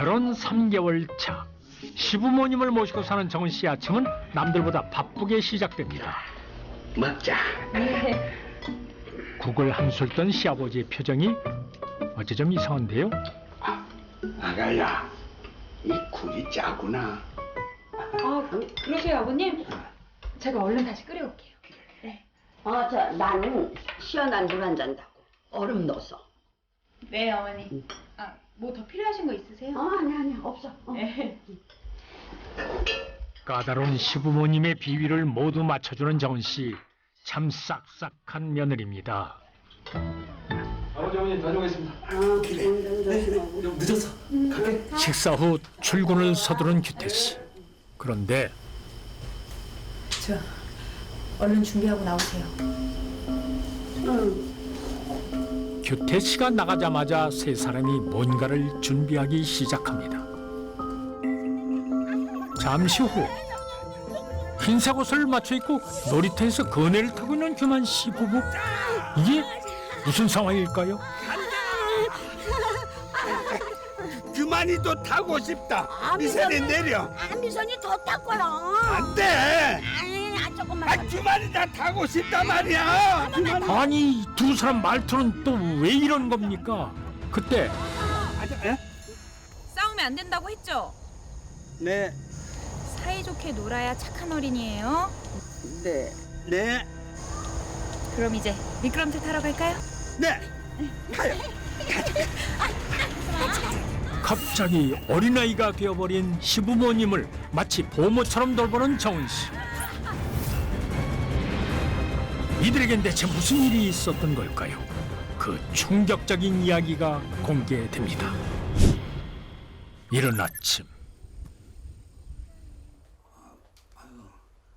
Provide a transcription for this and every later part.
결혼 3개월 차. 시부모님을 모시고 사는 정은 씨 아침은 남들보다 바쁘게 시작됩니다. 먹자. 국을 한술 뜬 시아버지의 표정이 어째 좀 이상한데요? 아가야, 이 국이 짜구나. 그러세요, 아버님? 제가 얼른 다시 끓여올게요. 네. 나는 시원한 물 한 잔 다고 얼음 넣어서. 네, 어머니. 뭐 더 필요하신 거 있으세요? 아니 없어. 네. 까다로운 시부모님의 비위를 모두 맞춰주는 정은 씨. 참 싹싹한 며느리입니다. 아버지 어머니 다녀오겠습니다. 조심하고. 늦었어. 갈게. 식사 후 출근을 서두른 규태 씨. 그런데 저 얼른 준비하고 나오세요. 규태 씨가 나가자마자 세 사람이 뭔가를 준비하기 시작합니다. 잠시 후 흰색 옷을 맞춰 입고 놀이터에서 그네를 타고 있는 규만 씨 부부. 이게 무슨 상황일까요? 규만이도 타고 싶다. 미선이 내려. 미선이 더 탔고요. 안 돼. 조금만. 규만이 다 타고 싶단 말이야. 아니 두 사람 말투는 또 왜 이런 겁니까? 그때 싸우면 안 된다고 했죠? 네, 사이좋게 놀아야 착한 어린이에요. 네, 네, 그럼 이제 미끄럼틀 타러 갈까요? 네. 가요. 갑자기 어린아이가 되어버린 시부모님을 마치 보모처럼 돌보는 정은 씨. 이들에겐 대체 무슨 일이 있었던 걸까요? 그 충격적인 이야기가 공개됩니다. 이른 아침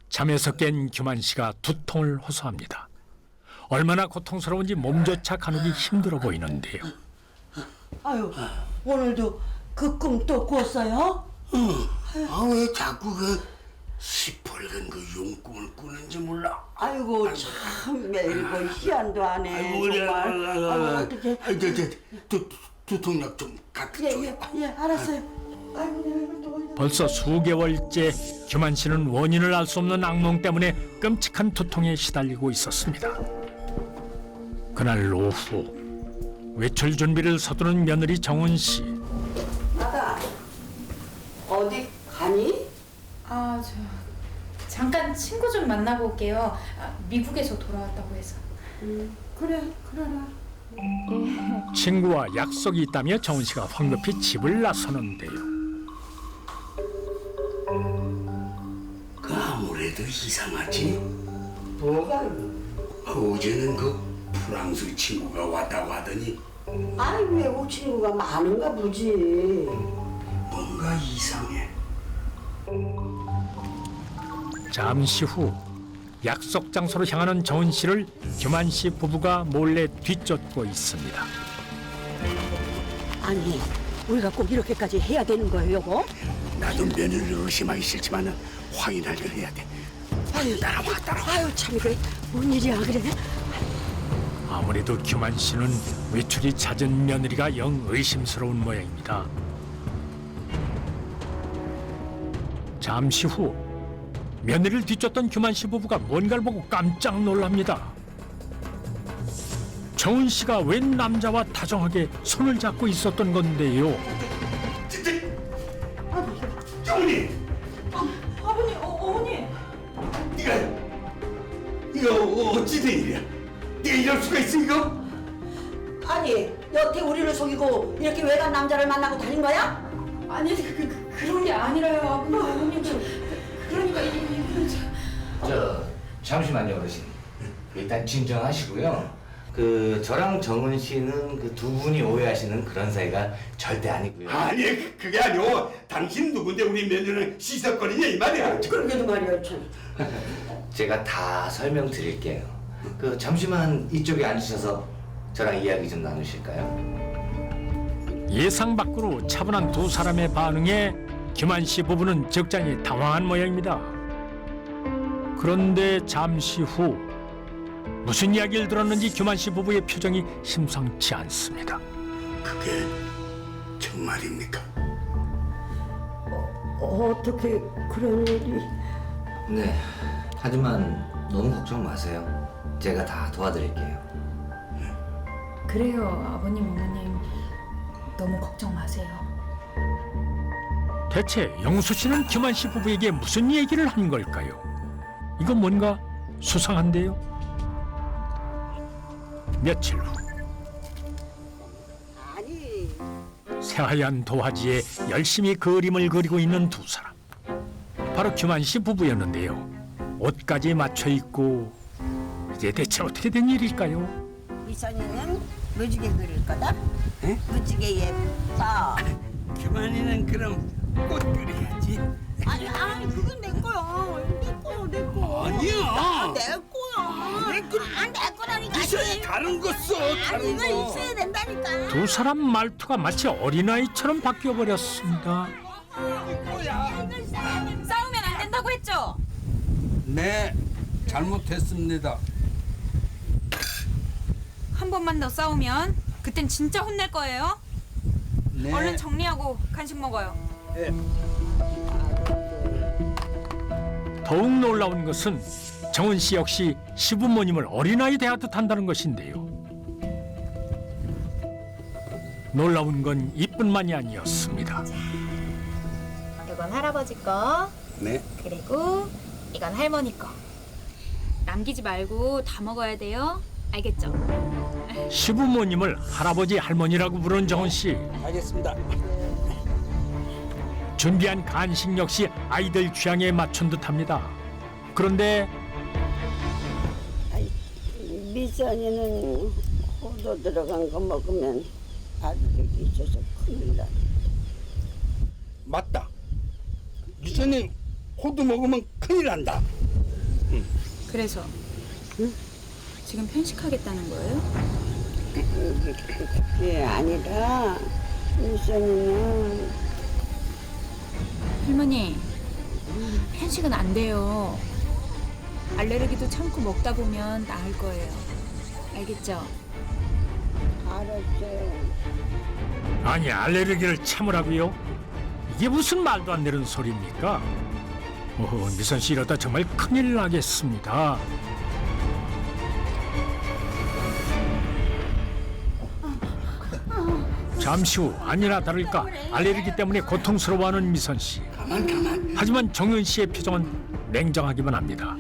잠에서 깬 규만 씨가 두통을 호소합니다. 얼마나 고통스러운지 몸조차 가누기 힘들어 보이는데요. 아유, 오늘도 그 꿈 또 꿨어요? 왜 자꾸 그 시뻘건 그 용꿈을 꾸는지 몰라. 아이고 참 매일 그 희한도 안 해. 정말. 아유 어떡해. 두통약 좀 갖다 줘. 예, 알았어요. 아이고 내가 이걸 또 벌써 수개월째 규만 씨는 원인을 알 수 없는 악몽 때문에 끔찍한 두통에 시달리고 있었습니다. 그날 오후 외출 준비를 서두른 며느리 정은 씨. 나가. 어디 가니? 저 잠깐 친구 좀 만나고 올게요. 미국에서 돌아왔다고 해서. 그래, 그래라. 친구와 약속이 있다며 정은 씨가 황급히 집을 나서는데요. 그 아무래도 이상하지. 뭐가? 어제는 그 프랑스 친구가 왔다고 하더니 아이 외국 친구가 많은가 보지. 뭔가 이상해. 잠시 후 약속 장소로 향하는 정은 씨를 규만 씨 부부가 몰래 뒤쫓고 있습니다. 아니, 우리가 꼭 이렇게까지 해야 되는 거예요, 여보? 나도 며느리를 의심하기 싫지만은 확인할 걸 해야 돼. 아유, 따라와. 아유 참 이게 뭔 일이야 그래? 아무래도 규만 씨는 외출이 잦은 며느리가 영 의심스러운 모양입니다. 잠시 후 며느리를 뒤쫓던 규만 씨 부부가 뭔가를 보고 깜짝 놀랍니다. 정은 씨가 웬 남자와 다정하게 손을 잡고 있었던 건데요. 정훈이, 아버님, 어머니. 이거 어찌 된 일이야? 네가 이럴 수가 있어 이거? 아니 여태 우리를 속이고 이렇게 외간 남자를 만나고 다닌 거야? 아니, 그런 게 아니라요, 아버님. 그러니까 잠시만요, 어르신. 일단 진정하시고요. 저랑 정은 씨는 그 두 분이 오해하시는 그런 사이가 절대 아니고요. 아니 그게 아니오. 당신 누군데 우리 며느리는 시석거리냐 이 말이야. 그러게도 말이야 참. 제가 다 설명드릴게요. 잠시만 이쪽에 앉으셔서 저랑 이야기 좀 나누실까요? 예상 밖으로 차분한 두 사람의 반응에 규만 씨 부부는 적잖이 당황한 모양입니다. 그런데 잠시 후 무슨 이야기를 들었는지 규만 씨 부부의 표정이 심상치 않습니다. 그게 정말입니까? 어떻게 그런 일이? 네. 하지만 너무 걱정 마세요. 제가 다 도와드릴게요. 그래요, 아버님, 어머님. 너무 걱정 마세요. 대체 영수 씨는 규만 씨 부부에게 무슨 얘기를 한 걸까요? 이건 뭔가 수상한데요. 며칠 후 새하얀 도화지에 열심히 그림을 그리고 있는 두 사람. 바로 규만 씨 부부였는데요. 옷까지 맞춰 입고 이제 대체 어떻게 된 일일까요? 미선이는 무지개 그릴 거다? 응? 무지개 예뻐. 규만이는 그럼 꽃 그려야지. 아니, 그건 내 거야. 내 거. 아니야. 내 거야. 내 거라니까. 미선이 다른 거 써. 다른 이거 거. 있어야 된다니까. 두 사람 말투가 마치 어린아이처럼 바뀌어 버렸습니다. 싸우면 안 된다고 했죠? 네, 잘못했습니다. 한 번만 더 싸우면 그땐 진짜 혼낼 거예요. 네. 얼른 정리하고 간식 먹어요. 더욱 놀라운 것은 정은 씨 역시 시부모님을 어린아이 대하듯 한다는 것인데요. 놀라운 건 이뿐만이 아니었습니다. 이건 할아버지 거, 네. 그리고 이건 할머니 거. 남기지 말고 다 먹어야 돼요. 알겠죠? 시부모님을 할아버지 할머니라고 부른 정은 씨. 알겠습니다. 준비한 간식 역시 아이들 취향에 맞춘 듯합니다. 그런데 미선이는 호두 들어간 거 먹으면 알레르기 있어서 큰일 나. 맞다. 미선이 호두 먹으면 큰일 난다. 그래서 지금 편식하겠다는 거예요? 그게 아니라 미선이는 할머니, 편식은 안 돼요. 알레르기도 참고 먹다 보면 나을 거예요. 알겠죠? 알았어요. 아니 알레르기를 참으라고요? 이게 무슨 말도 안 되는 소리입니까? 미선 씨 이러다 정말 큰일 나겠습니다. 잠시 후 아니나 다를까 알레르기 때문에 고통스러워하는 미선 씨. 가만. 하지만 정윤 씨의 표정은 냉정하기만 합니다.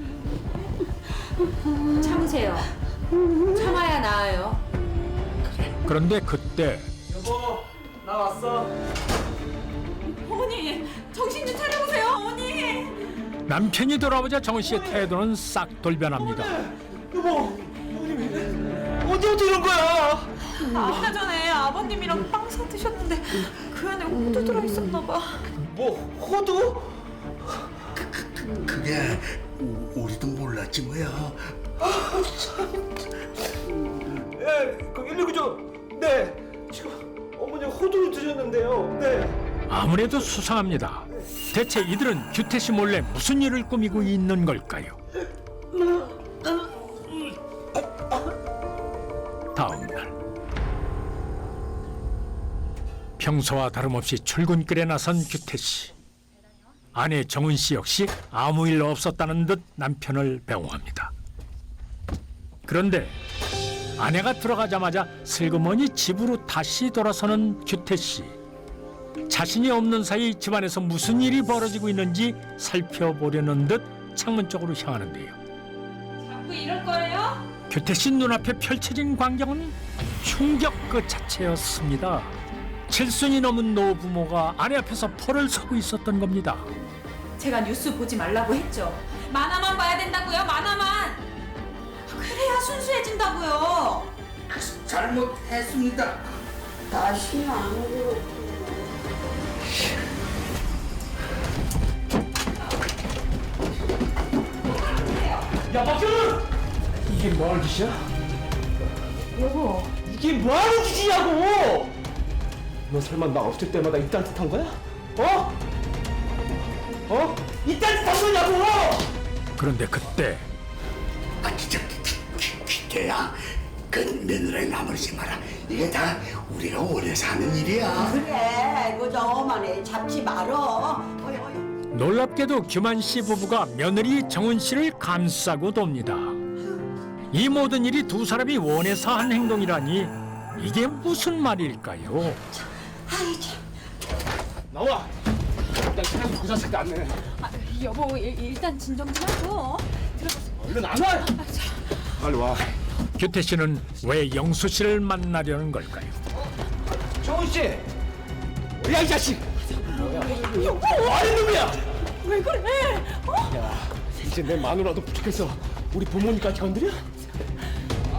참으세요. 참아야 나아요. 그런데 그때 어머니, 정신 좀 차려보세요, 어머니. 남편이 돌아오자 정은 씨의 태도는 싹 돌변합니다. 어디부터 이런 거야? 아까 전에 아버님이랑 빵 사 드셨는데 그 안에 호두 들어 있었나 봐. 뭐 호두? 그게 우리도 몰랐지 뭐야. 예, 그 119죠. 네, 지금 어머니 호두를 드셨는데요. 네. 아무래도 수상합니다. 대체 이들은 규태 씨 몰래 무슨 일을 꾸미고 있는 걸까요? 다음 날 평소와 다름없이 출근길에 나선 규태 씨. 아내 정은 씨 역시 아무 일 없었다는 듯 남편을 배웅합니다. 그런데 아내가 들어가자마자 슬그머니 집으로 다시 돌아서는 규태 씨. 자신이 없는 사이 집안에서 무슨 일이 벌어지고 있는지 살펴보려는 듯 창문 쪽으로 향하는데요. 자꾸 이럴 거예요? 규태 씨 눈앞에 펼쳐진 광경은 충격 그 자체였습니다. 7순이 넘은 노부모가 아내 앞에서 펄을 서고 있었던 겁니다. 제가 뉴스 보지 말라고 했죠. 만화만 봐야 된다고요, 만화만. 그래야 순수해진다고요. 잘못했습니다. 다시는 안 그러. 야, 박현우! 이게 뭐하는 짓이야? 여보, 이게 뭐하는 짓이냐고! 너 설마 나 없을 때마다 이딴 짓 한 거야? 어? 어? 이딴 짓 한 거냐고! 그런데 그때 진짜 기태야. 그 며느라에 나무르지 마라. 이게 다 우리가 원해서 하는 일이야. 그래, 이거 저 어머니 잡지 말어. 어이. 놀랍게도 규만 씨 부부가 며느리 정은 씨를 감싸고 돕니다. 이 모든 일이 두 사람이 원해서 한 행동이라니 이게 무슨 말일까요? 아이 참. 나와. 나 그냥 그 자식 안 내. 여보 일단 진정 좀 하고. 얼른 안 와. 빨리 와. 규태 씨는 왜 영수 씨를 만나려는 걸까요? 정훈 씨. 야 이 자식. 뭐야? 어린 놈이야. 왜 그래? 야, 이제 내 마누라도 부족해서 우리 부모님까지 건드려?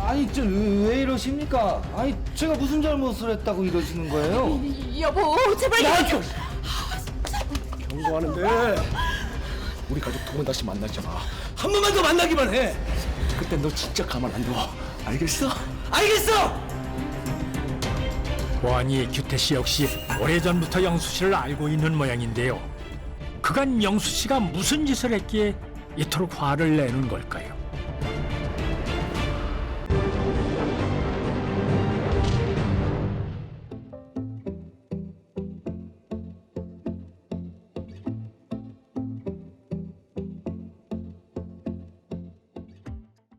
아니 왜 이러십니까? 아니 제가 무슨 잘못을 했다고 이러시는 거예요? 여보 제발. 야, 경고하는데 우리 가족 두 번 다시 만나지 마. 한 번만 더 만나기만 해. 그때 너 진짜 가만 안 둬. 알겠어? 알겠어? 보아니 규태 씨 역시 오래전부터 영수 씨를 알고 있는 모양인데요. 그간 영수 씨가 무슨 짓을 했기에 이토록 화를 내는 걸까요?